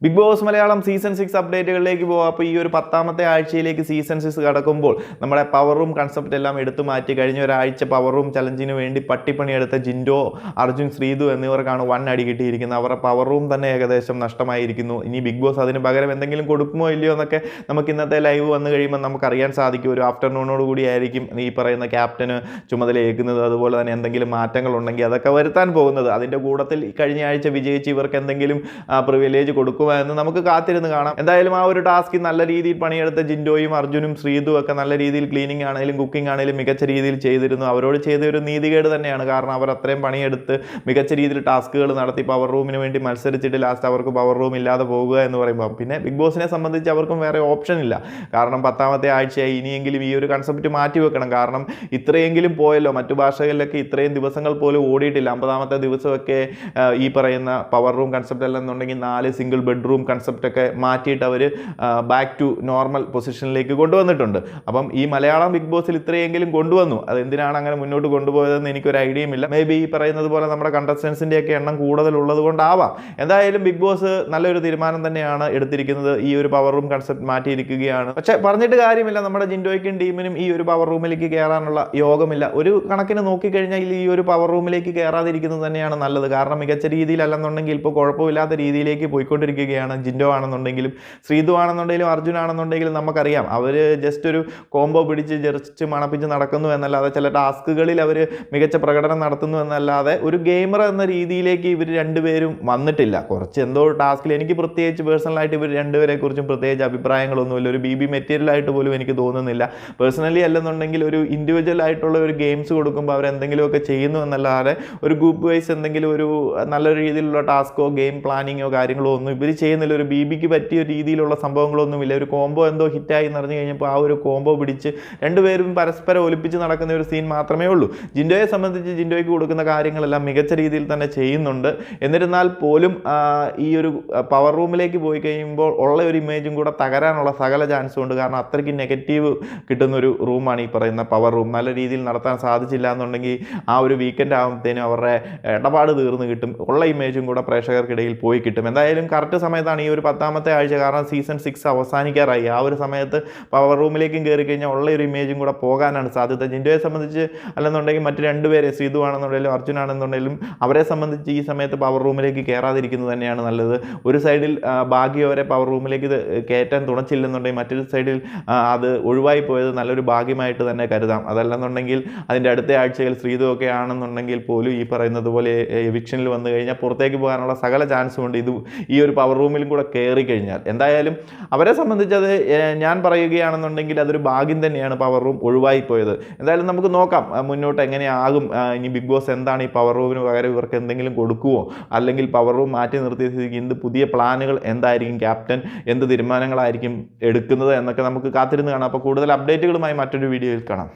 Big boss Malayalam season 6 അപ്ഡേറ്റുകളിലേക്ക് പോകാം. അപ്പോൾ ഈ ഒരു 10ാമത്തെ ആഴ്ചയിലേക്ക് സീസൺ 6 കടക്കുമ്പോൾ നമ്മുടെ പവർ റൂം കൺസെപ്റ്റ് എല്ലാം എടുത്തു മാറ്റി കഴിഞ്ഞ ഒരാഴ്ച പവർ റൂം ചലഞ്ചിന് വേണ്ടി പട്ടിപ്പണിയെടുത്ത ജിൻഡോ, അർജുൻ, ശ്രീതു എന്നിവർക്കാണ് 1 അടി കിട്ടിയിരിക്കുന്നത്. അവരുടെ പവർ റൂം തന്നെ ഏകദേശം നഷ്ടമായിരിക്കുന്നു. ഇനി ബിഗ് ബോസ് അതിന് പകരം എന്തെങ്കിലും കൊടുക്കുമോ ഇല്ലയോ എന്നൊക്കെ നമുക്ക് ഇന്നത്തെ ലൈവ് വന്നു കഴിയുമ്പോൾ നമുക്കറിയാൻ സാധിക്കും. ഒരു ആഫ്റ്റർനൂണോട് കൂടി ആയിരിക്കും ഈ പറയുന്ന ക്യാപ്റ്റന് ചുമതലയേക്കുന്നത്. അതുപോലെ തന്നെ എന്തെങ്കിലും മാറ്റങ്ങൾ ഉണ്ടെങ്കിൽ അതൊക്കെ വരുത്താൻ പോകുന്നത്. അതിൻ്റെ കൂട്ടത്തിൽ കഴിഞ്ഞ ആഴ്ച വിജയിച്ച് ഇവർക്ക് എന്തെങ്കിലും പ്രിവിലേജ് കൊടുക്കും എന്ന് നമുക്ക് കാത്തിരുന്ന് കാണാം. എന്തായാലും ആ ഒരു ടാസ്കിൽ നല്ല രീതിയിൽ പണിയെടുത്ത ജിൻഡോയും അർജുനും ശ്രീതു ഒക്കെ നല്ല രീതിയിൽ ക്ലീനിങ് ആണെങ്കിലും കുക്കിംഗ് ആണെങ്കിലും മികച്ച രീതിയിൽ ചെയ്തിരുന്നു. അവരോട് ചെയ്ത ഒരു നീതികേട് തന്നെയാണ്. കാരണം അവർ അത്രയും പണിയെടുത്ത് മികച്ച രീതിയിൽ ടാസ്കുകൾ നടത്തി പവർ റൂമിന് വേണ്ടി മത്സരിച്ചിട്ട് ലാസ്റ്റ് അവർക്ക് പവർ റൂം ഇല്ലാതെ പോകുക എന്ന് പറയുമ്പോൾ പിന്നെ ബിഗ് ബോസിനെ സംബന്ധിച്ച് അവർക്കും വേറെ ഓപ്ഷൻ ഇല്ല. കാരണം 10ാമത്തെ ആഴ്ചയായി, ഇനിയെങ്കിലും ഈ ഒരു കൺസെപ്റ്റ് മാറ്റി വെക്കണം. കാരണം ഇത്രയെങ്കിലും പോയല്ലോ. മറ്റു ഭാഷകളിലൊക്കെ ഇത്രയും ദിവസങ്ങൾ പോലും ഓടിയിട്ടില്ല. 50ാമത്തെ ദിവസമൊക്കെ ഈ പറയുന്ന പവർ റൂം കൺസെപ്റ്റ് അല്ലെന്നുണ്ടെങ്കിൽ 4 സിംഗിൾ ബെഡ്റൂം കൺസെപ്റ്റ് ഒക്കെ മാറ്റിയിട്ട് അവർ ബാക്ക് ടു നോർമൽ പൊസിഷനിലേക്ക് കൊണ്ടുവന്നിട്ടുണ്ട്. അപ്പം ഈ മലയാളം ബിഗ് ബോസിൽ ഇത്രയെങ്കിലും കൊണ്ടുവന്നു. അത് എന്തിനാണ് അങ്ങനെ മുന്നോട്ട് കൊണ്ടുപോയതെന്ന് എനിക്കൊരു ഐഡിയയും ഇല്ല. മേ ബി ഈ പറയുന്നത് പോലെ നമ്മുടെ കണ്ടസ്റ്റൻസിൻ്റെ ഒക്കെ എണ്ണം കൂടുതലുള്ളത് കൊണ്ടാവാം. എന്തായാലും ബിഗ് ബോസ് നല്ലൊരു തീരുമാനം തന്നെയാണ് എടുത്തിരിക്കുന്നത്. ഈ ഒരു പവർ റൂം കൺസെപ്റ്റ് മാറ്റിയിരിക്കുകയാണ്. പക്ഷേ പറഞ്ഞിട്ട് കാര്യമില്ല, നമ്മുടെ ജിൻഡോയ്ക്കും ടീമിനും ഈ ഒരു പവർ റൂമിലേക്ക് കയറാനുള്ള യോഗമില്ല. ഒരു കണക്കിന് നോക്കിക്കഴിഞ്ഞാൽ ഈ ഒരു പവർ റൂമിലേക്ക് കയറാതിരിക്കുന്നത് തന്നെയാണ് നല്ലത്. കാരണം മികച്ച രീതിയിലല്ലെന്നുണ്ടെങ്കിൽ ഇപ്പോൾ കുഴപ്പമില്ലാത്ത രീതിയിലേക്ക് പോയിക്കൊണ്ടിരിക്കുകയാണ്. ജിൻഡോ ആണെന്നുണ്ടെങ്കിലും ശ്രീതു ആണെന്നുണ്ടെങ്കിലും അർജുൻ ആണെന്നുണ്ടെങ്കിലും നമുക്കറിയാം അവർ ജസ്റ്റ് ഒരു കോംബോ പിടിച്ച് ജസ്റ്റ് മണപ്പിച്ച് നടക്കുന്നു എന്നല്ലാതെ ചില ടാസ്കുകളിൽ അവർ മികച്ച പ്രകടനം നടത്തുന്നു എന്നല്ലാതെ ഒരു ഗെയിമർ എന്ന രീതിയിലേക്ക് ഇവർ രണ്ടുപേരും വന്നിട്ടില്ല. കുറച്ച് എന്തോ ടാസ്കിൽ എനിക്ക് പ്രത്യേകിച്ച് പേഴ്സണലായിട്ട് ഇവർ രണ്ടുപേരെ കുറിച്ചും പ്രത്യേകിച്ച് അഭിപ്രായങ്ങളൊന്നുമില്ല. ഒരു BB മെറ്റീരിയൽ ആയിട്ട് പോലും എനിക്ക് തോന്നുന്നില്ല. പേഴ്സണലി അല്ലെന്നുണ്ടെങ്കിൽ ഒരു ഇൻഡിവിജ്വൽ ആയിട്ടുള്ള ഒരു ഗെയിംസ് കൊടുക്കുമ്പോൾ അവരെന്തെങ്കിലുമൊക്കെ ചെയ്യുന്നു എന്നല്ലാതെ ഒരു ഗ്രൂപ്പ് വൈസ് എന്തെങ്കിലും ഒരു നല്ല രീതിയിലുള്ള ടാസ്കോ ഗെയിം പ്ലാനിങ്ങോ കാര്യങ്ങളോ ഒന്നും ഇവർ ചെയ്യുന്നില്ല. ഒരു BBക്ക് പറ്റിയ രീതിയിലുള്ള സംഭവങ്ങളൊന്നുമില്ല. ഒരു കോംബോ എന്തോ ഹിറ്റായി നിറഞ്ഞു കഴിഞ്ഞപ്പോൾ ആ ഒരു കോംബോ പിടിച്ച് രണ്ടുപേരും പരസ്പരം ഒലിപ്പിച്ച് നടക്കുന്ന ഒരു സീൻ മാത്രമേ ഉള്ളൂ. ജിൻഡോയെ സംബന്ധിച്ച് ജിൻഡോയ്ക്ക് കൊടുക്കുന്ന കാര്യങ്ങളെല്ലാം മികച്ച രീതിയിൽ തന്നെ ചെയ്യുന്നുണ്ട്. എന്നിരുന്നാൽ പോലും ഈ ഒരു പവർ റൂമിലേക്ക് പോയി കഴിയുമ്പോൾ ഉള്ള ഒരു ഇമേജും കൂടെ തകരാനുള്ള സകല ചാൻസും ഉണ്ട്. കാരണം അത്രയ്ക്ക് നെഗറ്റീവ് കിട്ടുന്നൊരു റൂമാണ് ഈ പറയുന്ന പവർ റൂം. നല്ല രീതിയിൽ നടത്താൻ സാധിച്ചില്ല എന്നുണ്ടെങ്കിൽ ആ ഒരു വീക്കെൻഡ് ആകുമ്പോഴത്തേനും അവരുടെ ഇടപാട് തീർന്ന് കിട്ടും. ഉള്ള ഇമേജും കൂടെ പ്രേക്ഷകർക്കിടയിൽ പോയി കിട്ടും. എന്തായാലും കറക്റ്റ് സമയത്താണ് ഈ ഒരു 10ാമത്തെ ആഴ്ച. കാരണം സീസൺ 6 അവസാനിക്കാറായി. ആ ഒരു സമയത്ത് പവർ റൂമിലേക്കും കയറി കഴിഞ്ഞാൽ ഉള്ള ഒരു ഇമേജും കൂടെ പോകാനാണ് സാധ്യത. ജിൻഡോയെ സംബന്ധിച്ച് അല്ലെന്നുണ്ടെങ്കിൽ മറ്റ് രണ്ടുപേരെ ശ്രീതു ആണെന്നുണ്ടെങ്കിലും അർജുൻ ആണെന്നുണ്ടെങ്കിലും അവരെ സംബന്ധിച്ച് ഈ സമയത്ത് പവർ റൂമിലേക്ക് കയറാതിരിക്കുന്നത് തന്നെയാണ് നല്ലത്. ഒരു സൈഡിൽ ഭാഗ്യം അവരെ പവർ റൂമിലേക്ക് കയറ്റാൻ തുണച്ചില്ലെന്നുണ്ടെങ്കിൽ മറ്റൊരു സൈഡിൽ അത് ഒഴിവായി പോയത് നല്ലൊരു ഭാഗ്യമായിട്ട് തന്നെ കരുതാം. അതല്ലെന്നുണ്ടെങ്കിൽ അതിൻ്റെ അടുത്ത ആഴ്ചയിൽ ശ്രീതു ഒക്കെ ആണെന്നുണ്ടെങ്കിൽ പോലും ഈ പറയുന്നത് പോലെ എവിക്ഷനിൽ വന്നു കഴിഞ്ഞാൽ പുറത്തേക്ക് പോകാനുള്ള സകല ചാൻസും ഉണ്ട്. ഇത് ഈ ഒരു പവർ റൂമിലും കൂടെ കയറി കഴിഞ്ഞാൽ എന്തായാലും അവരെ സംബന്ധിച്ചത് ഞാൻ പറയുകയാണെന്നുണ്ടെങ്കിൽ അതൊരു ഭാഗ്യം തന്നെയാണ് പവർ റൂം ഒഴിവായി പോയത്. എന്തായാലും നമുക്ക് നോക്കാം മുന്നോട്ട് എങ്ങനെയാകും. ഇനി ബിഗ് ബോസ് എന്താണ് ഈ പവർ റൂമിന് പകരം ഇവർക്ക് എന്തെങ്കിലും കൊടുക്കുമോ, അല്ലെങ്കിൽ പവർ റൂം മാറ്റി നിർത്തിയ സ്ഥിതിക്ക് എന്ത് പുതിയ പ്ലാനുകൾ എന്തായിരിക്കും, ക്യാപ്റ്റൻ എന്ത് തീരുമാനങ്ങളായിരിക്കും എടുക്കുന്നത് എന്നൊക്കെ നമുക്ക് കാത്തിരുന്ന് കാണാം. അപ്പോൾ കൂടുതൽ അപ്ഡേറ്റുകളുമായി മറ്റൊരു വീഡിയോയിൽ കാണാം.